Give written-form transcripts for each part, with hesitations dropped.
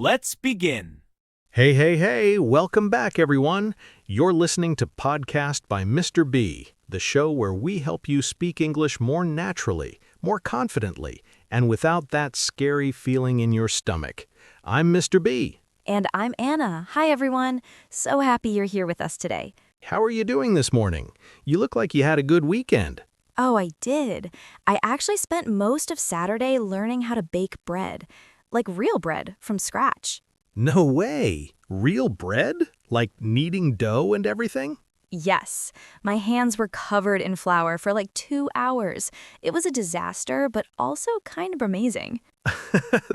Let's begin. Hey, hey, hey, welcome back, everyone. You're listening to Podcast by MrB, the show where we help you speak English more naturally, more confidently, and without that scary feeling in your stomach. I'm MrB. And I'm Anna. Hi, everyone. So happy you're here with us today. How are you doing this morning? You look like you had a good weekend. Oh, I did. I actually spent most of Saturday learning how to bake bread, like real bread from scratch. No way! Real bread? Like kneading dough and everything? Yes, my hands were covered in flour for like 2 hours. It was a disaster, but also kind of amazing.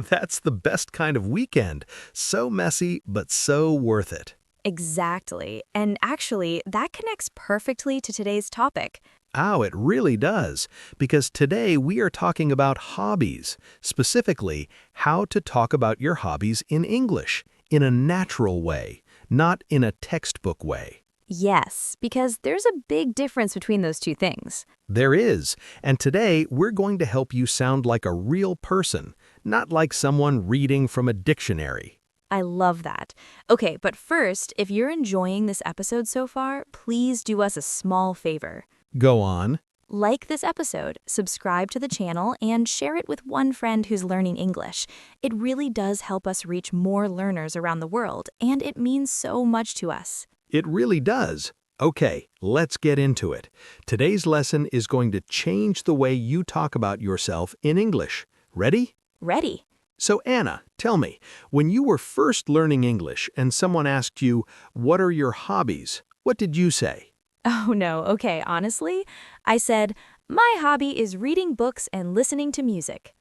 That's the best kind of weekend. So messy, but so worth it. Exactly. And actually, that connects perfectly to today's topic. Oh, it really does, because today we are talking about hobbies, specifically how to talk about your hobbies in English, in a natural way, not in a textbook way. Yes, because there's a big difference between those two things. There is, and today we're going to help you sound like a real person, not like someone reading from a dictionary. I love that. Okay, but first, if you're enjoying this episode so far, please do us a small favor. Go on. Like this episode, subscribe to the channel, and share it with one friend who's learning English. It really does help us reach more learners around the world, and it means so much to us. It really does. Okay, let's get into it. Today's lesson is going to change the way you talk about yourself in English. Ready? Ready? So Anna, tell me, when you were first learning English and someone asked you, "What are your hobbies?" What did you say? Oh no, okay, honestly, I said, my hobby is reading books and listening to music.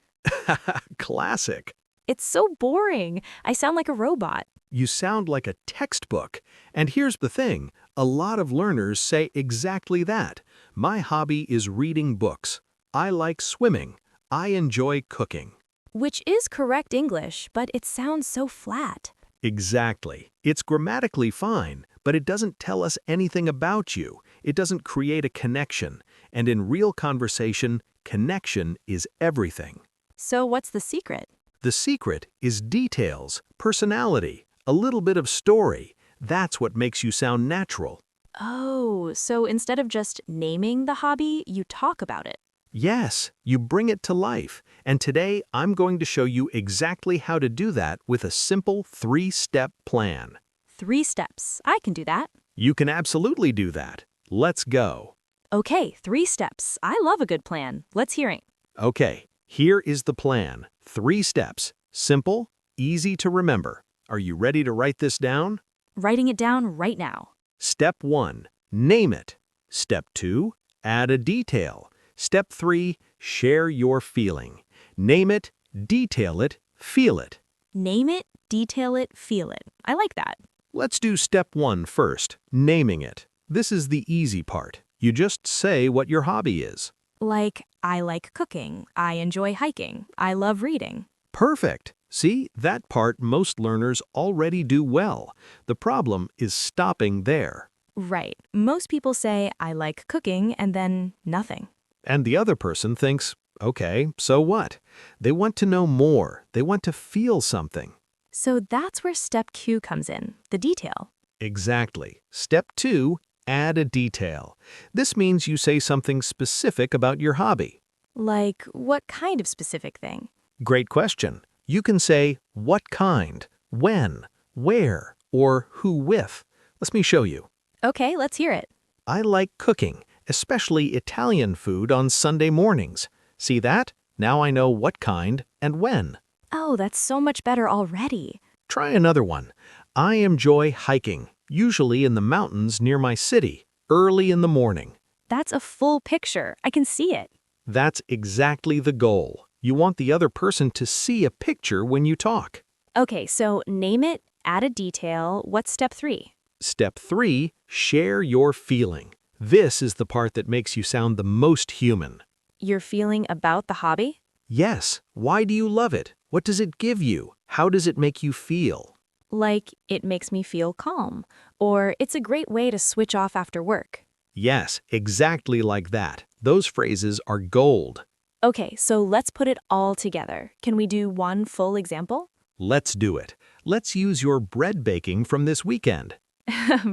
Classic. It's so boring. I sound like a robot. You sound like a textbook. And here's the thing, a lot of learners say exactly that. My hobby is reading books. I like swimming. I enjoy cooking. Which is correct English, but it sounds so flat. Exactly. It's grammatically fine, but it doesn't tell us anything about you. It doesn't create a connection. And in real conversation, connection is everything. So what's the secret? The secret is details, personality, a little bit of story. That's what makes you sound natural. Oh, so instead of just naming the hobby, you talk about it. Yes, you bring it to life. And today, I'm going to show you exactly how to do that with a simple 3-step plan. 3 steps. I can do that. You can absolutely do that. Let's go. Okay, 3 steps. I love a good plan. Let's hear it. Okay, here is the plan. 3 steps. Simple, easy to remember. Are you ready to write this down? Writing it down right now. Step 1, name it. Step 2, add a detail. Step 3, share your feeling. Name it, detail it, feel it. Name it, detail it, feel it. I like that. Let's do step 1 first, naming it. This is the easy part. You just say what your hobby is. Like, I like cooking. I enjoy hiking. I love reading. Perfect. See, that part most learners already do well. The problem is stopping there. Right. Most people say, I like cooking, and then nothing. And the other person thinks, okay, so what? They want to know more. They want to feel something. So that's where step Q comes in, the detail. Exactly. Step 2, add a detail. This means you say something specific about your hobby. Like, what kind of specific thing? Great question. You can say, what kind, when, where, or who with. Let me show you. Okay, let's hear it. I like cooking, especially Italian food on Sunday mornings. See that? Now I know what kind and when. Oh, that's so much better already. Try another one. I enjoy hiking, usually in the mountains near my city, early in the morning. That's a full picture. I can see it. That's exactly the goal. You want the other person to see a picture when you talk. Okay, so name it, add a detail. What's step 3? Step 3, share your feeling. This is the part that makes you sound the most human. Your feeling about the hobby? Yes. Why do you love it? What does it give you? How does it make you feel? Like, it makes me feel calm, or it's a great way to switch off after work. Yes, exactly like that. Those phrases are gold. Okay, so let's put it all together. Can we do one full example? Let's do it. Let's use your bread baking from this weekend.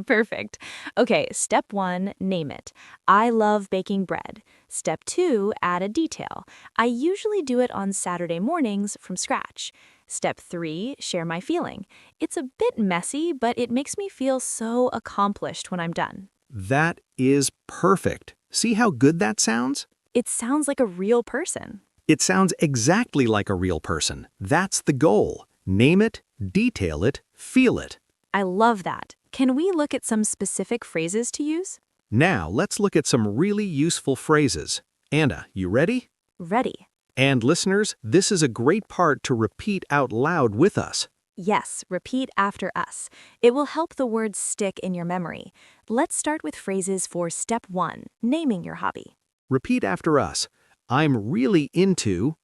Perfect. Okay, step 1, name it. I love baking bread. Step 2, add a detail. I usually do it on Saturday mornings from scratch. Step 3, share my feeling. It's a bit messy, but it makes me feel so accomplished when I'm done. That is perfect. See how good that sounds? It sounds like a real person. It sounds exactly like a real person. That's the goal. Name it, detail it, feel it. I love that. Can we look at some specific phrases to use? Now, let's look at some really useful phrases. Anna, you ready? Ready. And listeners, this is a great part to repeat out loud with us. Yes, repeat after us. It will help the words stick in your memory. Let's start with phrases for step 1, naming your hobby. Repeat after us. I'm really into...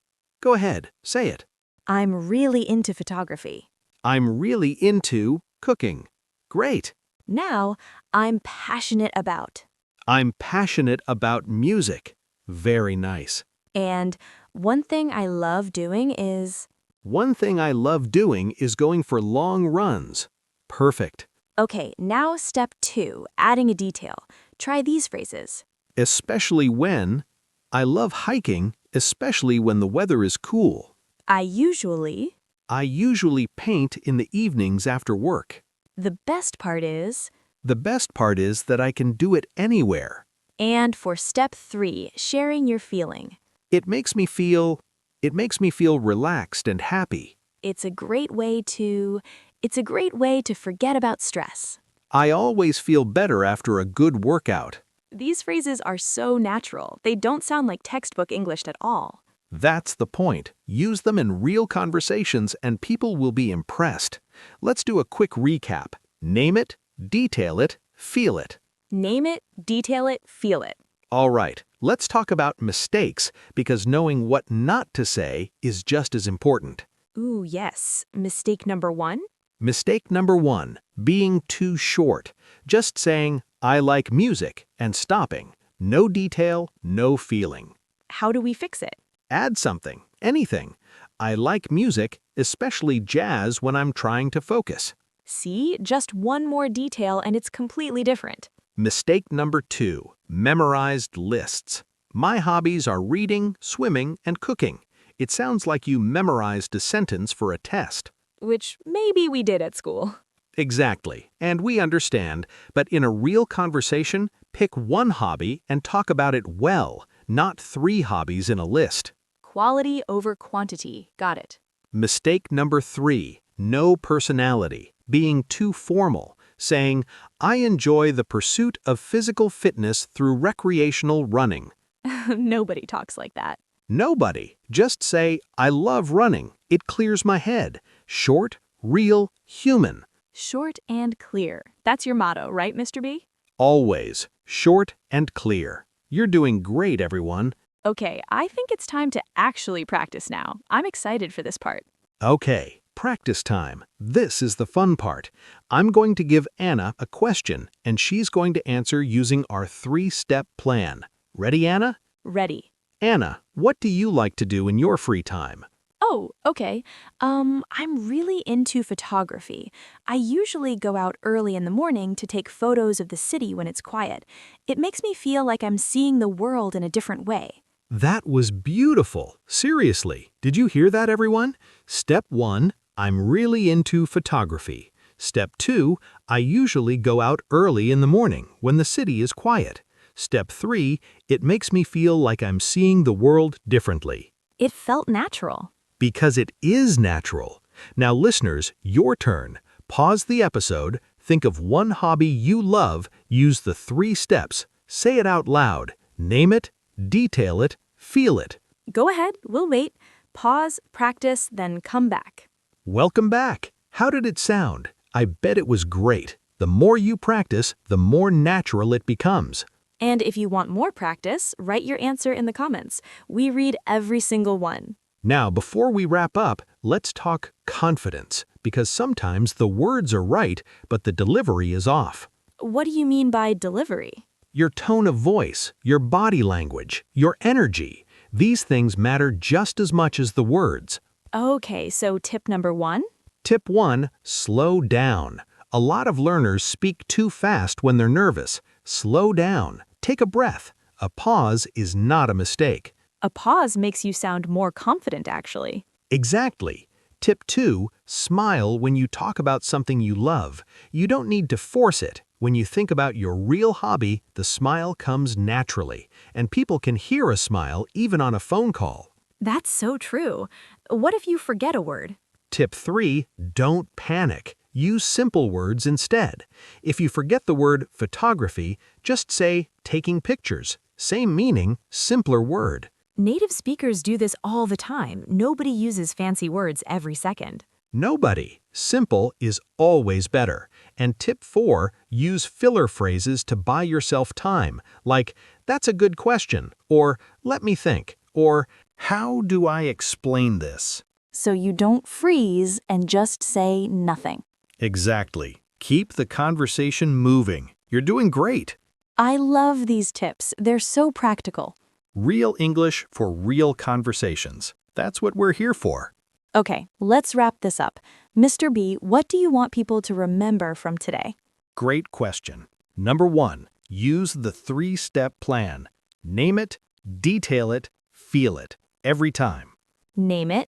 Go ahead, say it. I'm really into photography. I'm really into cooking. Great. Now, I'm passionate about. I'm passionate about music. Very nice. And one thing I love doing is... One thing I love doing is going for long runs. Perfect. Okay, now step 2, adding a detail. Try these phrases. Especially when... I love hiking, especially when the weather is cool. I usually paint in the evenings after work. The best part is... The best part is that I can do it anywhere. And for step 3, sharing your feeling. It makes me feel relaxed and happy. It's a great way to forget about stress. I always feel better after a good workout. These phrases are so natural. They don't sound like textbook English at all. That's the point. Use them in real conversations and people will be impressed. Let's do a quick recap. Name it, detail it, feel it. Name it, detail it, feel it. All right, let's talk about mistakes because knowing what not to say is just as important. Ooh, yes. Mistake number 1? Mistake number 1, being too short. Just saying, I like music, and stopping. No detail, no feeling. How do we fix it? Add something, anything. I like music, especially jazz when I'm trying to focus. See, just one more detail and it's completely different. Mistake number 2, memorized lists. My hobbies are reading, swimming, and cooking. It sounds like you memorized a sentence for a test. Which maybe we did at school. Exactly, and we understand, but in a real conversation, pick one hobby and talk about it well, not 3 hobbies in a list. Quality over quantity. Got it. Mistake number 3, no personality, being too formal, saying, I enjoy the pursuit of physical fitness through recreational running. Nobody talks like that. Nobody. Just say, I love running. It clears my head. Short, real, human. Short and clear. That's your motto, right, Mr. B? Always. Short and clear. You're doing great, everyone. Okay, I think it's time to actually practice now. I'm excited for this part. Okay, practice time. This is the fun part. I'm going to give Anna a question, and she's going to answer using our 3-step plan. Ready, Anna? Ready. Anna, what do you like to do in your free time? Oh, okay. I'm really into photography. I usually go out early in the morning to take photos of the city when it's quiet. It makes me feel like I'm seeing the world in a different way. That was beautiful. Seriously. Did you hear that, everyone? Step 1, I'm really into photography. Step 2, I usually go out early in the morning when the city is quiet. Step 3, it makes me feel like I'm seeing the world differently. It felt natural. Because it is natural. Now, listeners, your turn. Pause the episode, think of one hobby you love, use the 3 steps, say it out loud, name it, detail it, feel it. Go ahead, we'll wait. Pause, practice, then come back. Welcome back. How did it sound? I bet it was great. The more you practice, the more natural it becomes. And if you want more practice, write your answer in the comments. We read every single one. Now, before we wrap up, let's talk confidence, because sometimes the words are right, but the delivery is off. What do you mean by delivery? Your tone of voice, your body language, your energy. These things matter just as much as the words. Okay, so tip number 1? Tip 1. Slow down. A lot of learners speak too fast when they're nervous. Slow down. Take a breath. A pause is not a mistake. A pause makes you sound more confident, actually. Exactly. Tip 2. Smile when you talk about something you love. You don't need to force it. When you think about your real hobby, the smile comes naturally, and people can hear a smile even on a phone call. That's so true. What if you forget a word? Tip 3. Don't panic. Use simple words instead. If you forget the word photography, just say taking pictures. Same meaning, simpler word. Native speakers do this all the time. Nobody uses fancy words every second. Nobody. Simple is always better. And tip 4, use filler phrases to buy yourself time, like, that's a good question, or let me think, or how do I explain this? So you don't freeze and just say nothing. Exactly. Keep the conversation moving. You're doing great. I love these tips. They're so practical. Real English for real conversations. That's what we're here for. Okay, let's wrap this up. Mr. B, what do you want people to remember from today? Great question. Number 1, use the 3-step plan. Name it, detail it, feel it, every time. Name it,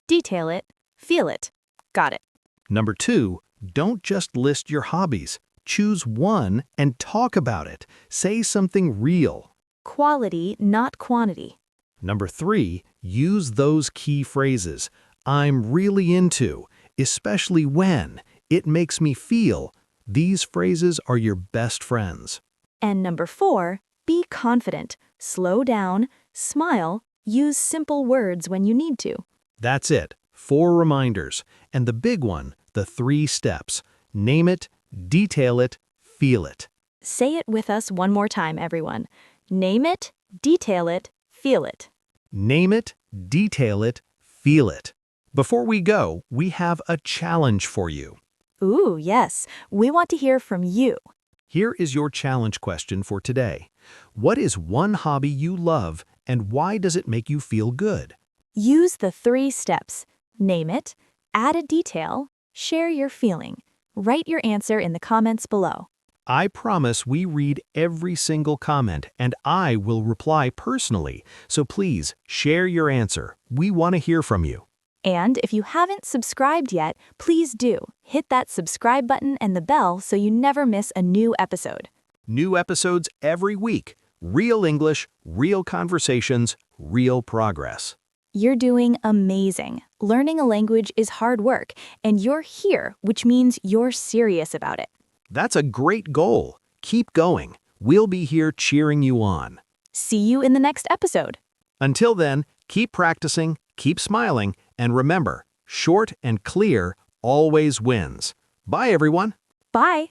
detail it, feel it. Got it. Number 2, don't just list your hobbies. Choose one and talk about it. Say something real. Quality, not quantity. Number 3, use those key phrases. I'm really into, especially when, it makes me feel. These phrases are your best friends. And number 4, be confident. Slow down, smile, use simple words when you need to. That's it. 4 reminders. And the big one, the 3 steps. Name it, detail it, feel it. Say it with us one more time, everyone. Name it, detail it, feel it. Name it, detail it, feel it. Before we go, we have a challenge for you. Ooh, yes. We want to hear from you. Here is your challenge question for today. What is one hobby you love and why does it make you feel good? Use the 3 steps. Name it, add a detail, share your feeling. Write your answer in the comments below. I promise we read every single comment and I will reply personally, so please share your answer. We want to hear from you. And if you haven't subscribed yet, please do. Hit that subscribe button and the bell so you never miss a new episode. New episodes every week. Real English, real conversations, real progress. You're doing amazing. Learning a language is hard work, and you're here, which means you're serious about it. That's a great goal. Keep going. We'll be here cheering you on. See you in the next episode. Until then, keep practicing, keep smiling, and remember, short and clear always wins. Bye, everyone. Bye.